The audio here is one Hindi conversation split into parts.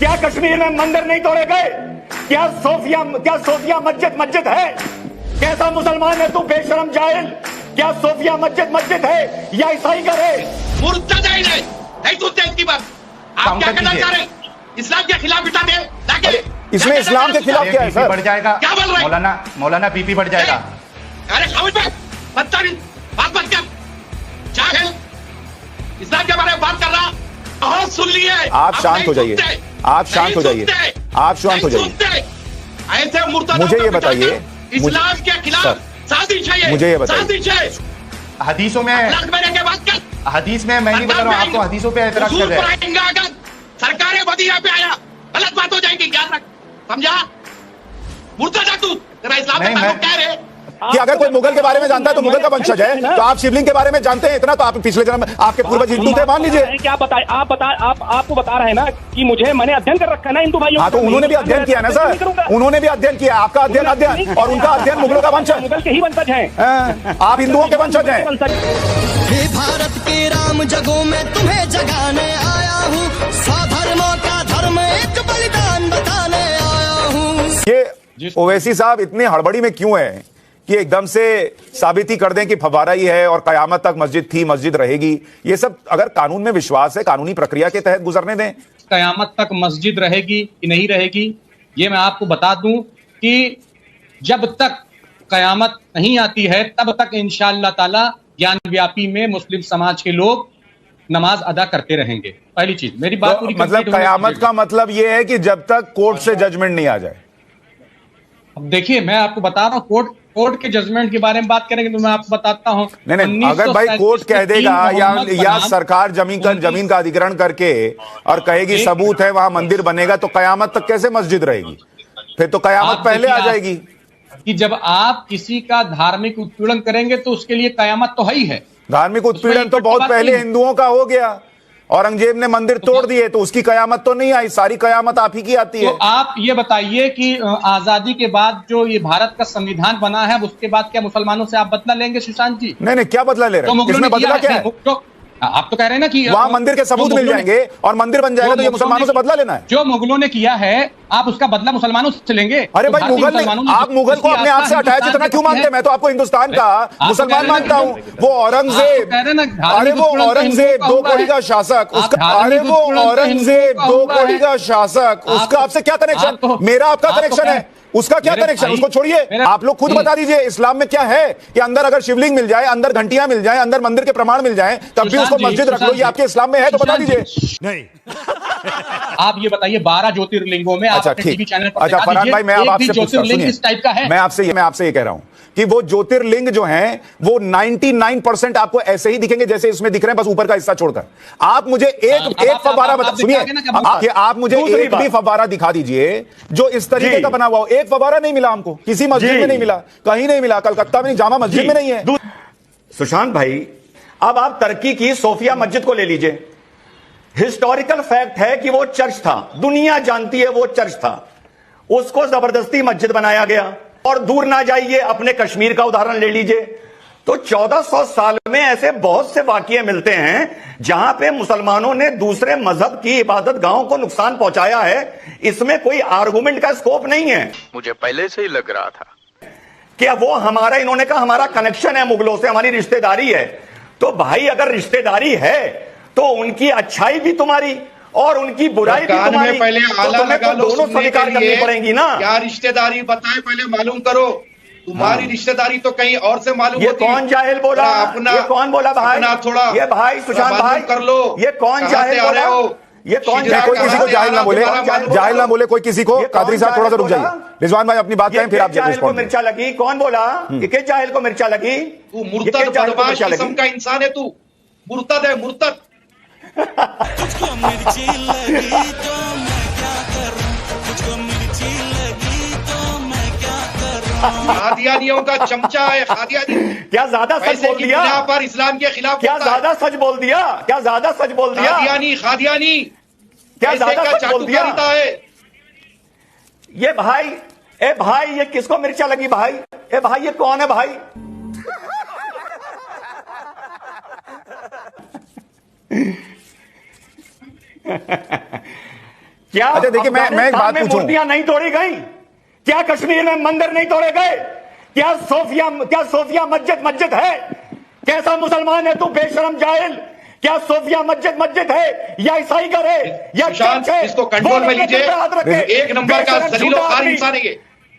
क्या कश्मीर में मंदिर नहीं तोड़े गए? क्या सोफिया मस्जिद है? कैसा मुसलमान है तू बेशरम जाहिल? क्या सोफिया मस्जिद है या ईसाई घर है? मुर्तद है नहीं सुनते इसकी बात। आप क्या करना चाह रहे हैं? इस्लाम के खिलाफ बिठा दे ताकि इसमें इस्लाम के खिलाफ क्या है सर? बढ़ जाएगा। क्या बोल रहे हैं? मौलाना पीपी बढ़ जाएगा। अरे समझ में बदतमीज बात मत कर जाहिल। इस्लाम के बारे में बात कर रहा बहुत सुन लिए। आप शांत हो जाइए, आप शांत हो जाइए, आप शांत हो जाइए। ऐसे मुर्तद मुझे ये बताइए, इस्लाम के खिलाफ साजिश है। मुझे ये बताइए, साजिश है। हदीसों में के बात कर। हदीस में मैं नहीं बता रहा हूँ, आपको हदीसों पे एतराज कर रहे हैं। अगर सरकारें मदीना पे आया गलत बात हो जाएगी, याद रख, समझा? मुर्तद तू तेरा इस्लाम में ताल्लुक क्या है? कि अगर कोई मुगल के बारे में जानता है तो मुगल का वंशज है, तो आप शिवलिंग के बारे में जानते हैं इतना, तो आप पिछले जन्म आपके पूर्वज हिंदू थे, मान लीजिए। क्या बताए आपको बता रहे हैं ना कि मैंने अध्ययन कर रखा है ना हिंदू भाइयों। हाँ, तो उन्होंने भी अध्ययन किया ना सर, उन्होंने भी अध्ययन किया। आपका अध्ययन और उनका अध्ययन मुगलों का वंशज। मुगल के ही वंशज हैं, आप हिंदुओं के वंशज हैं। हे भारत के राम जगों में तुम्हें जगाने आया हूँ, स्वधर्मों का धर्म एक बलिदान बताने आया हूँ। ये ओवैसी साहब इतनी हड़बड़ी में क्यों है कि एकदम से साबित ही कर दें कि फव्वारा ही है और कयामत तक मस्जिद थी, मस्जिद रहेगी? ये सब अगर कानून में विश्वास है, कानूनी प्रक्रिया के तहत गुजरने दें। कयामत तक मस्जिद रहेगी कि नहीं रहेगी, ये मैं आपको बता दूं कि जब तक कयामत नहीं आती है तब तक इंशाअल्लाह ताला ज्ञानव्यापी में मुस्लिम समाज के लोग नमाज अदा करते रहेंगे। पहली चीज, मेरी बात तो मतलब कयामत का मतलब ये है कि जब तक कोर्ट से जजमेंट नहीं आ जाए। अब देखिए, मैं आपको बता रहा हूँ, कोर्ट के जजमेंट के बारे में बात करेंगे तो मैं आपको बताता हूँ। नहीं, अगर भाई कोर्ट कह देगा या सरकार जमीन का अधिग्रहण करके और कहेगी सबूत है वहां मंदिर बनेगा, तो कयामत तक कैसे मस्जिद रहेगी? फिर तो कयामत पहले आ जाएगी। कि जब आप किसी का धार्मिक उत्पीड़न करेंगे तो उसके लिए कयामत तो है ही है। धार्मिक उत्पीड़न तो बहुत पहले हिंदुओं का हो गया, औरंगजेब ने मंदिर तोड़ दिए, तो उसकी कयामत तो नहीं आई, सारी कयामत आप ही की आती है। तो आप ये बताइए कि आजादी के बाद जो ये भारत का संविधान बना है, उसके बाद क्या मुसलमानों से आप बदला लेंगे सुशांत जी? नहीं, क्या बदला ले रहे हैं? इसमें बदला क्या है? आप तो कह रहे हैं ना कि वहां मंदिर के सबूत मिल जाएंगे और मंदिर बन जाएगा, तो ये मुसलमानों से बदला लेना है। जो मुगलों ने किया है आप उसका बदला मुसलमानों से लेंगे? अरे भाई, आप मुगल को अपने आप से अटैच इतना क्यों मानते हैं? मैं तो आपको हिंदुस्तान का मुसलमान मानता हूँ। वो औरंगजेब, अरे वो औरंगजेब 2 कौड़ी का शासक, उसका, अरे वो औरंगजेब 2 कौड़ी का शासक, उसका आपसे क्या कनेक्शन? मेरा आपका कनेक्शन है, उसका क्या कनेक्शन? उसको छोड़िए, आप लोग खुद बता दीजिए इस्लाम में क्या है कि अंदर अगर शिवलिंग मिल जाए, अंदर घंटियां मिल जाए, अंदर मंदिर के प्रमाण मिल जाए, तब भी उसको मस्जिद रख लो। ये आपके इस्लाम में है तो बता दीजिए। नहीं आप ये बताइए 12 ज्योतिर्लिंगों में, अच्छा ठीक, अच्छा फरहान भाई, मैं अब आपसे पूछता हूं, इस टाइप का है। मैं आपसे ये कह रहा हूं कि वो ज्योतिर्लिंग जो हैं वो 99% आपको ऐसे ही दिखेंगे जैसे इसमें दिख रहे हैं, बस ऊपर का हिस्सा छोड़कर। आप मुझे एक फव्वारा बता, सुनिए, आप मुझे एक भी फव्वारा दिखा दीजिए जो इस तरीके का बना हुआ हो। एक फव्वारा नहीं मिला हमको, किसी मस्जिद में नहीं मिला, कहीं नहीं मिला, कलकत्ता में जामा मस्जिद में नहीं है। सुशांत भाई, अब आप तरक्की की सोफिया मस्जिद को ले लीजिए। हिस्टोरिकल फैक्ट है कि वो चर्च था, दुनिया जानती है वो चर्च था, उसको जबरदस्ती मस्जिद बनाया गया। और दूर ना जाइए, अपने कश्मीर का उदाहरण ले लीजिए, तो 1400 साल में ऐसे बहुत से वाकये मिलते हैं जहां पे मुसलमानों ने दूसरे मजहब की इबादत गाहों को नुकसान पहुंचाया है। इसमें कोई आर्गुमेंट का स्कोप नहीं है। मुझे पहले से ही लग रहा था कि वो हमारा, इन्होंने कहा हमारा कनेक्शन है मुगलों से, हमारी रिश्तेदारी है। तो भाई अगर रिश्तेदारी है तो उनकी अच्छाई भी तुम्हारी और उनकी बुराई भी तुम्हारी, पहले तो तुम्हें तो दोनों स्वीकार करनी पड़ेंगी ना। क्या रिश्तेदारी बताए पहले मालूम करो। तुम्हारी रिश्तेदारी तो कहीं और से मालूम होती। ये कौन जाहिल बोला? ये कौन बोला भाई? थोड़ा ये भाई सुशांत भाई कर लो। ये कौन जाहिल बोला? ये कौन? कोई किसी को जाहिल ना बोले, जाहिल ना बोले कोई किसी को। कादरी साहब थोड़ा सा रुक जाइए, रिजवान भाई अपनी बात करें, फिर आप जाहिल को मिर्चा लगी। कौन बोला? किस जाहिल को मिर्चा लगी? तू मुर्तद बदमाश किस्म का इंसान है, तू मुर्तद है, मुर्तद। तुझको मिर्ची लगी तो मैं क्या करूं, तुझको मिर्ची लगी तो मैं क्या करूं। खादियानियों का चमचा है, खादियानी। क्या ज्यादा सच बोल दिया? पर इस्लाम के खिलाफ क्या ज्यादा सच बोल दिया? क्या ज्यादा सच बोल दिया? खादियानी क्या ज्यादा सच बोल दिया है? ये भाई, ए भाई, ये किसको मिर्चा लगी भाई? ए भाई, ये कौन है भाई? क्या अच्छा देखिए, मैं एक बात अफगानिस्तान में पूछूं, मूर्तियां नहीं तोड़ी गई? क्या कश्मीर में मंदिर नहीं तोड़े गए? क्या सोफिया मस्जिद है? कैसा मुसलमान है तू बेशरम जाहिल? क्या सोफिया मस्जिद है या ईसाई घर है या सुशांत, चर्च है? इसको कंट्रोल में लीजिए। एक नंबर का जलील और खार इंसान है ये,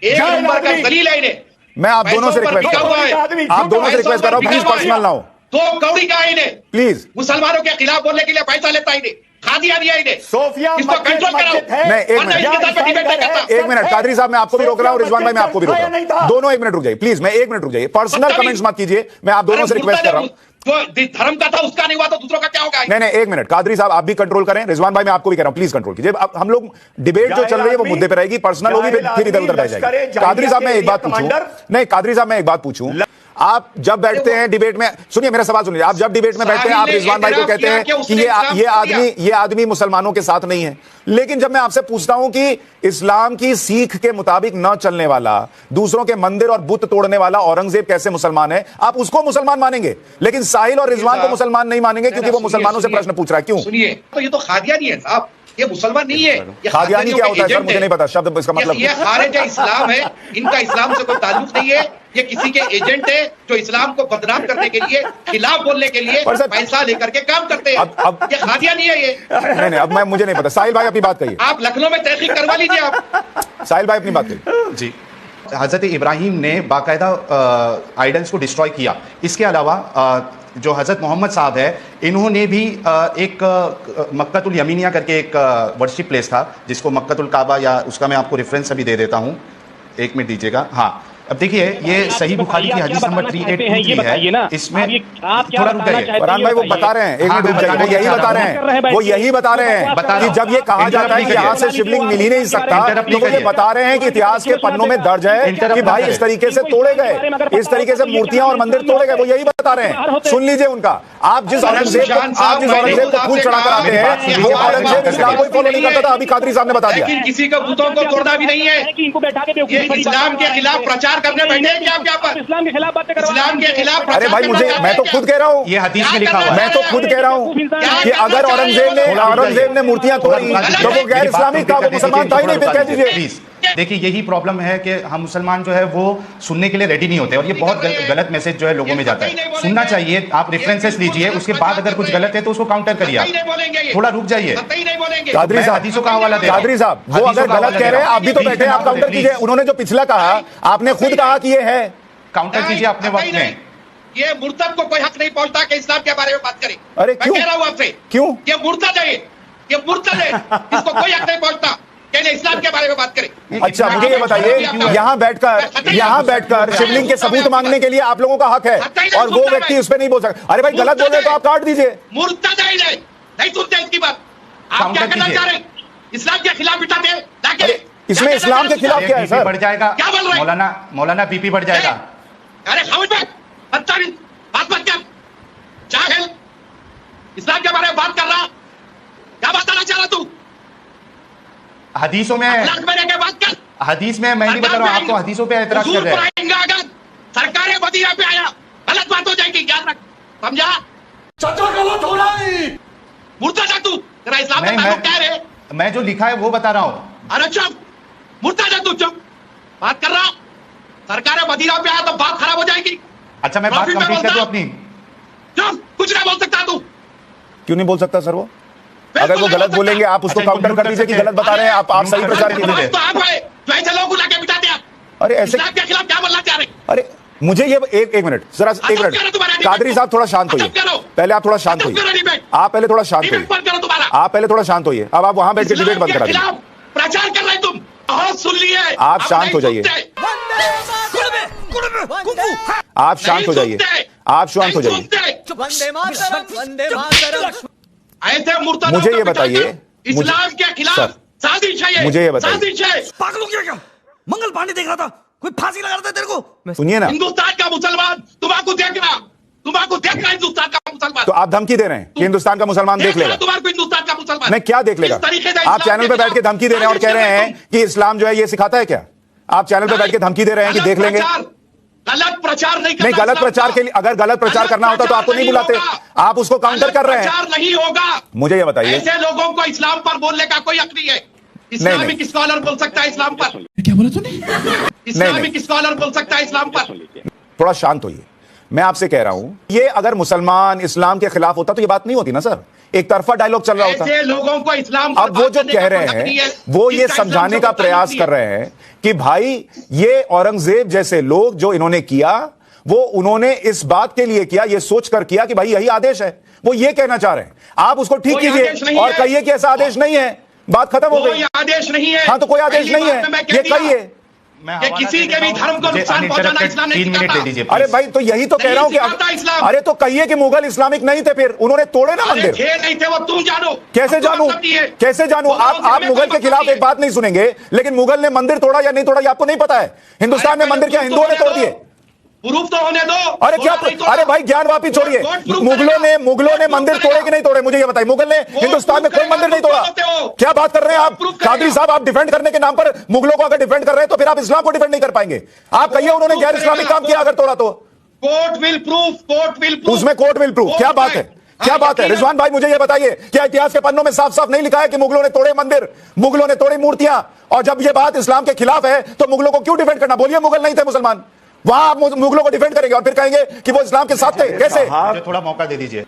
एक नंबर का जलील है इन्हें। मैं आप दोनों से रिक्वेस्ट कर रहा हूं, आप दोनों से रिक्वेस्ट कर रहा हूं, प्लीज पर्सनल ना हो। तो कौड़ी का है इन्हें, प्लीज मुसलमानों के खिलाफ बोलने के लिए पैसा लेता है इन्हें, खादिया दिया इन्हें। सोफिया इसको कंट्रोल कराओ। नहीं, एक मिनट कादरी साहब, मैं आपको भी रोक रहा हूं, रिजवान भाई मैं आपको भी रोक रहा हूं, दोनों एक मिनट रुक जाइए प्लीज। मैं एक मिनट रुक जाइए, पर्सनल कमेंट्स मत कीजिए, मैं आप दोनों से रिक्वेस्ट कर रहा हूं। जो धर्म का था उसका नहीं हुआ तो दूसरों का क्या होगा? नहीं, एक मिनट कादरी साहब, आप भी कंट्रोल करें। रिजवान भाई मैं आपको भी कह रहा हूं, प्लीज कंट्रोल कीजिए। अब हम लोग डिबेट जो चल रही है वो मुद्दे पे रहेगी, पर्सनल होगी फिर इधर उधर बह जाएगी। कादरी साहब मैं एक बात पूछूं, नहीं कादरी साहब मैं एक बात पूछूं, आप जब बैठते हैं डिबेट में, सुनिए मेरा सवाल सुनिए, आप जब डिबेट में बैठते हैं आप रिजवान भाई को कहते हैं कि ये आदमी मुसलमानों के साथ नहीं है, लेकिन जब मैं आपसे पूछता हूं कि इस्लाम की सीख के मुताबिक न चलने वाला, दूसरों के मंदिर और बुत तोड़ने वाला औरंगजेब कैसे मुसलमान है, आप उसको मुसलमान मानेंगे, लेकिन साहिल और रिजवान को मुसलमान नहीं मानेंगे क्योंकि वो मुसलमानों से प्रश्न पूछ रहा है। क्यों? सुनिए, तो ये तो खादियानी है साहब, ये मुसलमान नहीं है। ये खादियानी क्या होता है सर? मुझे नहीं पता शब्द इसका मतलब। ये खारिज इस्लाम है, इनका इस्लाम से कोई ताल्लुक नहीं है, ये किसी के एजेंट है जो इस्लाम को बदनाम करने के लिए, खिलाफ बोलने के लिए पैसा लेकर के काम करते हैं। अब ये खादियानी है ये। नहीं, अब मुझे नहीं पता। साहिल भाई अपनी बात कहिए। आप लखनऊ में तहकीक करवा लीजिए आप। साहिल भाई अपनी बात कहिए। जी, हजरत इब्राहिम ने बाकायदा आइडल्स को डिस्ट्रॉय किया। इसके अलावा जो हजरत मोहम्मद साहब है, इन्होंने भी एक मक्कतुल यमीनिया करके एक वर्शिप प्लेस था जिसको मक्कतुल काबा, या उसका मैं आपको रेफरेंस अभी दे देता हूं, एक मिनट दीजिएगा। हाँ, अब देखिए ये सही बुखारी की हदीस नंबर 3823 है। इसमें थोड़ा रुक जाइए, फरहान भाई वो बता रहे हैं, एक मिनट रुक जाइए, वो यही बता रहे हैं, वो यही बता रहे हैं कि जब ये कहा जाता है कि यहाँ से शिवलिंग मिल ही नहीं सकता, तो वो ये बता रहे हैं कि इतिहास के पन्नों में दर्ज है कि भाई इस तरीके से तोड़े गए, इस तरीके से मूर्तियां और मंदिर तोड़े गए, वो यही बता रहे हैं। सुन लीजिए उनका। आप जिस औरंगजेब को फूल चढ़ाकर आते हैं, वो औरंगजेब इस्लाम को फॉलो नहीं करता था, अभी कादरी साहब ने बता दिया। किसी को बुतों को तोड़ना भी नहीं है, ये इस्लाम के खिलाफ प्रचार करने बैठे हैं क्या आप यहाँ पर? इस्लाम के खिलाफ बातें करवा, इस्लाम के खिलाफ। अरे भाई मैं तो खुद कह रहा हूँ, ये हदीस में लिखा हुआ है, मैं तो खुद कह रहा हूँ कि अगर औरंगजेब ने मूर्तियां तोड़ी तो वो गैर इस्लामिक था, वो मुसलमान था ही नहीं, फिर कह दीजिए। देखिए यही प्रॉब्लम है कि हम मुसलमान जो है वो सुनने के लिए रेडी नहीं होते, और ये बहुत गलत मैसेज जो है लोगों में जाता है। सुनना चाहिए, आप रेफरेंसेस लीजिए, उसके बाद अगर कुछ गलत है तो उसको काउंटर करिए। थोड़ा रुक जाइए। कादरी साहब हदीसों का हवाला दे, कादरी साहब वो अगर गलत कह रहे हैं, आप भी तो बैठे हैं, आप काउंटर कीजिए। उन्होंने जो पिछला कहा, आपने खुद कहा कि ये है, काउंटर कीजिए अपने वक्त में। ये मुर्तद को कोई हक नहीं पहुंचता कि इस्लाम के बारे में बात करें। अरे मैं कह रहा हूं आपसे, क्यों? ये मुर्तद है, ये मुर्तद है, इसको कोई हक नहीं पहुंचता कि इस्लाम के बारे में बात करें। अच्छा मुझे ये बताइए, यहाँ बैठकर शिवलिंग के सबूत मांगने के लिए आप लोगों का हक है, और वो व्यक्ति उस पर नहीं बोल सकता। अरे भाई गलत बोल रहे तो आप काट दीजिए। मुर्तद है, नहीं सुनते इसकी बात। आप क्या कहना चाह रहे हैं? इस्लाम के खिलाफ बिठाते हैं? इसमें इस्लाम के खिलाफ क्या है सर? बढ़ जाएगा, क्या बोल रहे हैं? मौलाना बीपी बढ़ जाएगा। अरे समझ में बात मत कर, जाहिल। इस्लाम के बारे में बात कर रहा, क्या बताना चाह रहा तू? हदीसों में, के बात कर। हदीस में मैं नहीं बता रहा हूं, आपको हदीसों पे एतराज कर रहे हैं। अगर सरकार मदीना पे आया गलत बात हो जाएगी, याद रख, समझा? गलत हो रहा है, मुर्तद है तू, तेरा इस्लाम का ताल्लुक क्या है? मैं जो लिखा है वो बता रहा हूं। अरे चुप, मुर्तद है तू, चुप। बात कर रहा, सरकार मदीना पे आया तो बात खराब हो जाएगी। अच्छा मैं बात कंप्लीट कर दूं अपनी? चुप, कुछ नहीं बोल सकता तू। क्यों नहीं बोल सकता सर? वो अगर वो गलत बोलेंगे आप उसको काउंटर कर दीजिए कि गलत बता रहे हैं, आप सही प्रचार कीजिए। तो आप है जो ऐसे लोगों को लाके बिठाते हैं। अरे ऐसे इस्लाम के खिलाफ क्या बोलना चाह रहे? अरे मुझे ये एक मिनट जरा, एक मिनट कादरी साहब थोड़ा शांत होइए, पहले आप थोड़ा शांत होइए, आप पहले थोड़ा शांत होइए, आप पहले थोड़ा शांत होइए। अब आप वहां बैठ के डिबेट बंद करा दीजिए। प्रचार कर रहे तुम, बहुत सुन लिए। आप शांत हो जाइए, आप शांत हो जाइए, आप शांत हो जाइए। मुझे ये बताइए, इस्लाम के खिलाफ साजिश है, मुझे ये बताइए, साजिश है। पागल हो गया क्या? मंगल पांडे देख रहा था, कोई फांसी लगा रहा था तेरे को? सुनिए ना, हिंदुस्तान का मुसलमान तुम्हारा देख रहा हिंदुस्तान का मुसलमान। तो आप धमकी दे रहे हैं कि हिंदुस्तान का मुसलमान देख लेगा? तुम्हारा हिंदुस्तान का मुसलमान नहीं, क्या देख लेगा? आप चैनल पे बैठ के धमकी दे रहे हैं और कह रहे हैं कि इस्लाम जो है ये सिखाता है क्या? आप चैनल पे बैठ के धमकी दे रहे हैं कि देख लेंगे। गलत प्रचार नहीं, गलत प्रचार के लिए, अगर गलत प्रचार करना होता तो आपको नहीं बुलाते, आप उसको काउंटर कर रहे हैं। प्रचार नहीं होगा। मुझे ये बताइए, ऐसे लोगों को इस्लाम पर बोलने का कोई हक नहीं है। इस्लामिक स्कॉलर बोल सकता है इस्लाम पर? क्या बोला तूने? इस्लामिक स्कॉलर बोल सकता है इस्लाम पर? थोड़ा शांत होइए। मैं आपसे कह रहा हूं, ये अगर मुसलमान इस्लाम के खिलाफ होता तो ये बात नहीं होती ना सर, एक तरफा डायलॉग चल रहा होता। ऐसे लोगों को इस्लाम अब वो जो कह रहे हैं वो ये समझाने का प्रयास कर रहे हैं कि भाई ये औरंगजेब जैसे लोग जो इन्होंने किया वो उन्होंने इस बात के लिए किया, ये सोचकर किया कि भाई यही आदेश है। वो ये कहना चाह रहे हैं, आप उसको ठीक कीजिए और कहिए कि ऐसा आदेश नहीं है, बात खत्म हो गई। आदेश नहीं है। हाँ तो कोई आदेश नहीं है, ये कहिए कि किसी के भी धर्म को नुकसान पहुंचाना इस्लाम नहीं सिखाता। अरे भाई तो यही तो कह रहा हूं कि अरे तो कहिए कि मुगल इस्लामिक नहीं थे, फिर उन्होंने तोड़े ना मंदिर। नहीं थे वो, तुम जानो। कैसे जानू, कैसे जानू? आप मुगल के खिलाफ एक बात नहीं सुनेंगे, लेकिन मुगल ने मंदिर तोड़ा या नहीं तोड़ा ये आपको नहीं पता है। हिंदुस्तान में मंदिर क्या हिंदुओं ने तोड़ दिए? प्रूफ तो होने दो। अरे क्या? अरे भाई ज्ञान वापी छोड़िए। मुगलों ने मंदिर तोड़े कि नहीं तोड़े, मुझे ये बताइए। मुगल ने हिंदुस्तान में कोई मंदिर नहीं तोड़ा। क्या बात कर रहे हैं आप कादरी साहब? आप डिफेंड करने के नाम पर मुगलों को अगर डिफेंड कर रहे हैं तो फिर आप इस्लाम को डिफेंड नहीं कर पाएंगे। आप कहिए उन्होंने गैर इस्लामिक काम किया अगर तोड़ा तो। Court will proof. उसमें कोर्ट विल प्रूफ क्या बात है? क्या बात है? रिजवान भाई मुझे ये बताइए, क्या इतिहास के पन्नों में साफ साफ नहीं लिखा है कि मुगलों ने तोड़े मंदिर, मुगलों ने तोड़ी मूर्तियां? और जब ये बात इस्लाम के खिलाफ है तो मुगलों को क्यों डिफेंड करना? बोलिए मुगल नहीं थे मुसलमान, वहां आप मुगलों को डिफेंड करेंगे और फिर कहेंगे कि वो इस्लाम के साथ थे? कैसे? मुझे थोड़ा मौका दे दीजिए।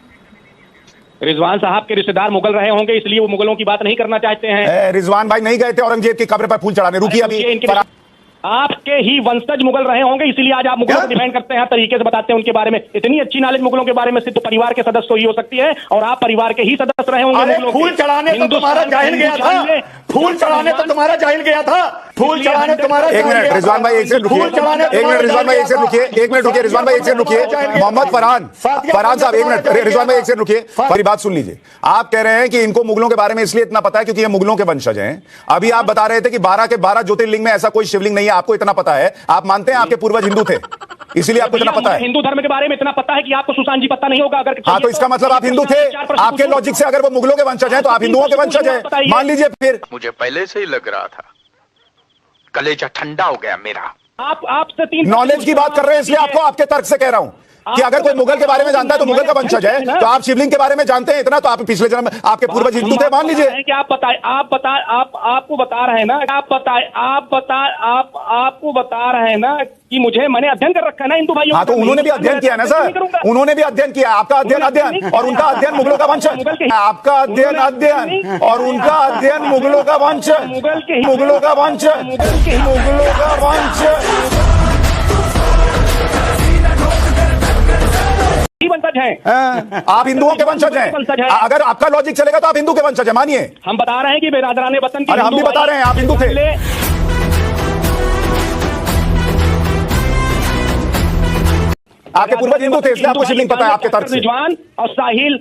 रिजवान साहब के रिश्तेदार मुगल रहे होंगे इसलिए वो मुगलों की बात नहीं करना चाहते हैं। रिजवान भाई नहीं गए थे औरंगजेब की कब्र पर फूल चढ़ाने। रुकिए अभी। आपके ही वंशज मुगल रहे होंगे इसलिए आज आप मुगलों को डिफेंड करते हैं, तरीके से बताते हैं उनके बारे में। इतनी अच्छी नॉलेज मुगलों के बारे में सिर्फ परिवार के सदस्य ही हो सकती है और आप परिवार के ही सदस्य रहे होंगे। मुगलों फूल चढ़ाने तो तुम्हारा जाहिल गया था, फूल चढ़ाने तो तुम्हारा जाहिल गया था, फूल चढ़ाने तुम्हारा। एक मिनट रिजवान भाई एक सेकंड रुकिए, एक मिनट रिजवान भाई एक सेकंड रुकिए, एक मिनट रुकिए रिजवान भाई एक सेकंड रुकिए। मोहम्मद फरहान साहब एक मिनट, रिजवान भाई एक सेकंड रुकिए, मेरी बात सुन लीजिए। आप कह रहे हैं कि इनको मुगलों के बारे में इसलिए इतना पता है क्योंकि ये मुगलों के वंशज हैं। अभी आप बता रहे थे कि 12 के 12 ज्योतिर्लिंग में ऐसा कोई शिवलिंग नहीं है, आपको इतना पता है। आप मानते हैं आपके पूर्वज हिंदू थे इसीलिए आपको इतना पता है? हिंदू धर्म के बारे में इतना पता है कि आपको सुशांत जी पता नहीं होगा। अगर हाँ तो इसका मतलब आप हिंदू थे। आपके लॉजिक से अगर वो मुगलों के वंशज हैं तो आप हिंदुओं के वंशज हैं, मान लीजिए। फिर मुझे पहले से ही लग रहा था, कलेजा ठंडा हो गया मेरा। आपसे 3 नॉलेज की बात कर रहे हैं इसलिए आपको आपके तर्क से कह रहा हूं कि अगर कोई मुगल के बारे में जानता है तो मुगल का वंशज है, तो आप शिवलिंग के बारे में जानते हैं इतना, तो आप पिछले जन्म आपके पूर्वज हिंदू थे, मान लीजिए। आपको बता रहे हैं ना, आपको बता रहे हैं ना कि मैंने अध्ययन कर रखा है ना हिंदू भाइयों। हाँ तो उन्होंने भी अध्ययन किया ना सर, उन्होंने भी अध्ययन किया। आपका अध्ययन और उनका अध्ययन मुगलों का वंशज, आपका अध्ययन और उनका अध्ययन मुगलों का वंशज, मुगलों का वंशज, मुगलों का वंशज वंशज हैं। आप हिंदुओं के वंशज हैं। अगर आपका लॉजिक चलेगा तो आप हिंदू के वंशज हैं, मानिए। हम बता रहे हैं कि बिरादराने वतन की, अरे हम भी बता रहे हैं आप हिंदू थे। आपके पूर्वज हिंदू थे इसलिए आपको शिवलिंग पता है आपके तर्क से। रिजवान और साहिल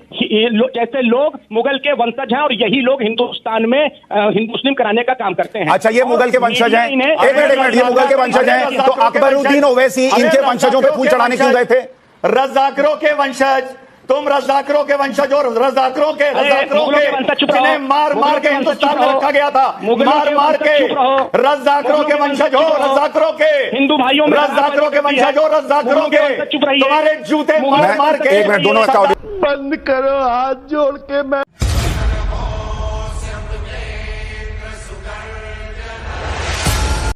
जैसे लोग मुगल के वंशज हैं और यही लोग हिंदुस्तान में हिंदू मुस्लिम कराने का काम करते हैं। अच्छा ये मुगल के वंशज हैं, एक मिनट, ये मुगल के वंशज हैं तो अकबरुद्दीन ओवैसी इनके वंशजों पे फूल चढ़ाने क्यों गए थे? रज़ाकरों के वंशज, तुम रज़ाकरों के वंशज और रज़ाकरों के जिन्हें मार मार के हिंदुस्तान में रखा गया था, मार मार के रज़ाकरों के वंशज हो, रज़ाकरों के हिंदू भाइयों, रज़ाकरों के वंशज हो, रज़ाकरों के तुम्हारे जूते मार मार के। एक मिनट दोनों का बंद करो, हाथ जोड़ के मैं